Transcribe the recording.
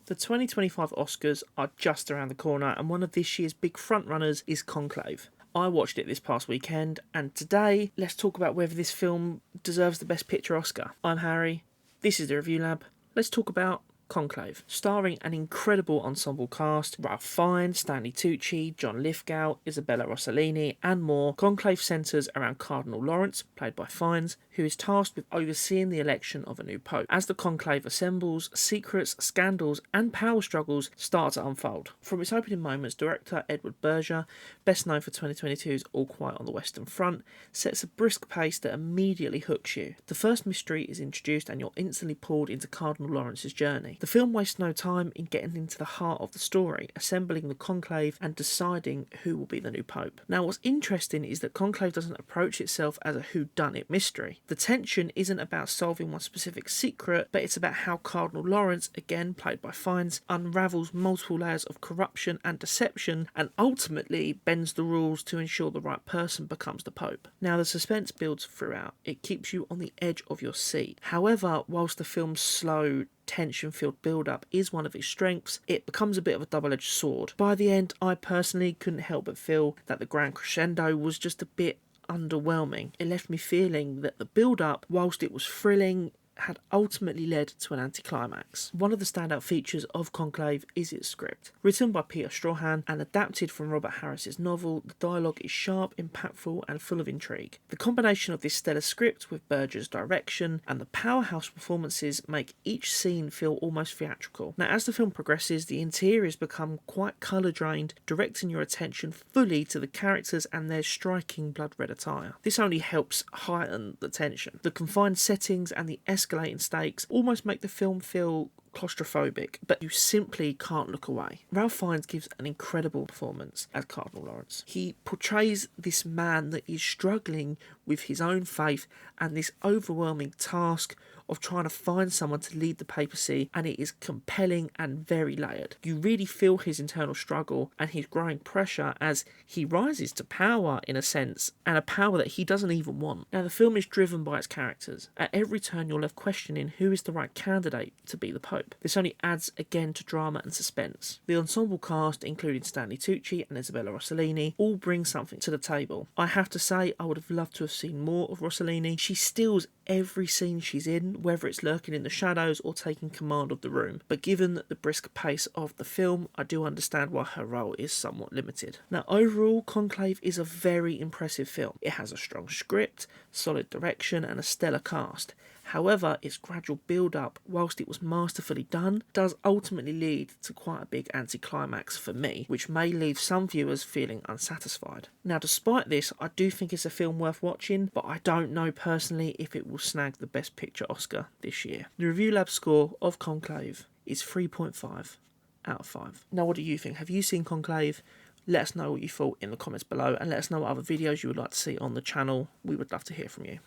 The 2025 Oscars are just around the corner, and one of this year's big frontrunners is Conclave. I watched it this past weekend, and today let's talk about whether this film deserves the Best Picture Oscar. I'm Harry, this is the Review Lab. Let's talk about Conclave, starring an incredible ensemble cast: Ralph Fiennes, Stanley Tucci, John Lithgow, Isabella Rossellini, and more. Conclave centres around Cardinal Lawrence, played by Fiennes, who is tasked with overseeing the election of a new pope. As the conclave assembles, secrets, scandals, and power struggles start to unfold. From its opening moments, director Edward Berger, best known for 2022's All Quiet on the Western Front, sets a brisk pace that immediately hooks you. The first mystery is introduced, and you're instantly pulled into Cardinal Lawrence's journey. The film wastes no time in getting into the heart of the story, assembling the conclave and deciding who will be the new pope. Now, what's interesting is that Conclave doesn't approach itself as a whodunit mystery. The tension isn't about solving one specific secret, but it's about how Cardinal Lawrence, again played by Fiennes, unravels multiple layers of corruption and deception, and ultimately bends the rules to ensure the right person becomes the pope. Now, the suspense builds throughout. It keeps you on the edge of your seat. However, whilst the film's slow, tension-filled build-up is one of its strengths, it becomes a bit of a double-edged sword. By the end, I personally couldn't help but feel that the grand crescendo was just a bit underwhelming. It left me feeling that the build-up, whilst it was thrilling, had ultimately led to an anticlimax. One of the standout features of Conclave is its script. Written by Peter Strahan and adapted from Robert Harris's novel, the dialogue is sharp, impactful, and full of intrigue. The combination of this stellar script with Berger's direction and the powerhouse performances make each scene feel almost theatrical. Now, as the film progresses, the interiors become quite colour-drained, directing your attention fully to the characters and their striking blood-red attire. This only helps heighten the tension. The confined settings and the escalating stakes almost make the film feel claustrophobic, but you simply can't look away. Ralph Fiennes gives an incredible performance as Cardinal Lawrence. He portrays this man that is struggling with his own faith and this overwhelming task of trying to find someone to lead the papacy, and it is compelling and very layered. You really feel his internal struggle and his growing pressure as he rises to power, in a sense, and a power that he doesn't even want. Now, the film is driven by its characters. At every turn, you're left questioning who is the right candidate to be the Pope. This only adds again to drama and suspense. The ensemble cast, including Stanley Tucci and Isabella Rossellini, all bring something to the table. I have to say, I would have loved to have seen more of Rossellini. She steals every scene she's in, whether it's lurking in the shadows or taking command of the room. But given the brisk pace of the film, I do understand why her role is somewhat limited. Now, overall, Conclave is a very impressive film. It has a strong script, solid direction, and a stellar cast. However, its gradual build-up, whilst it was masterfully done, does ultimately lead to quite a big anticlimax for me, which may leave some viewers feeling unsatisfied. Now, despite this, I do think it's a film worth watching, but I don't know personally if it will snag the Best Picture Oscar this year. The Review Lab score of Conclave is 3.5 out of 5. Now, what do you think? Have you seen Conclave? Let us know what you thought in the comments below, and let us know what other videos you would like to see on the channel. We would love to hear from you.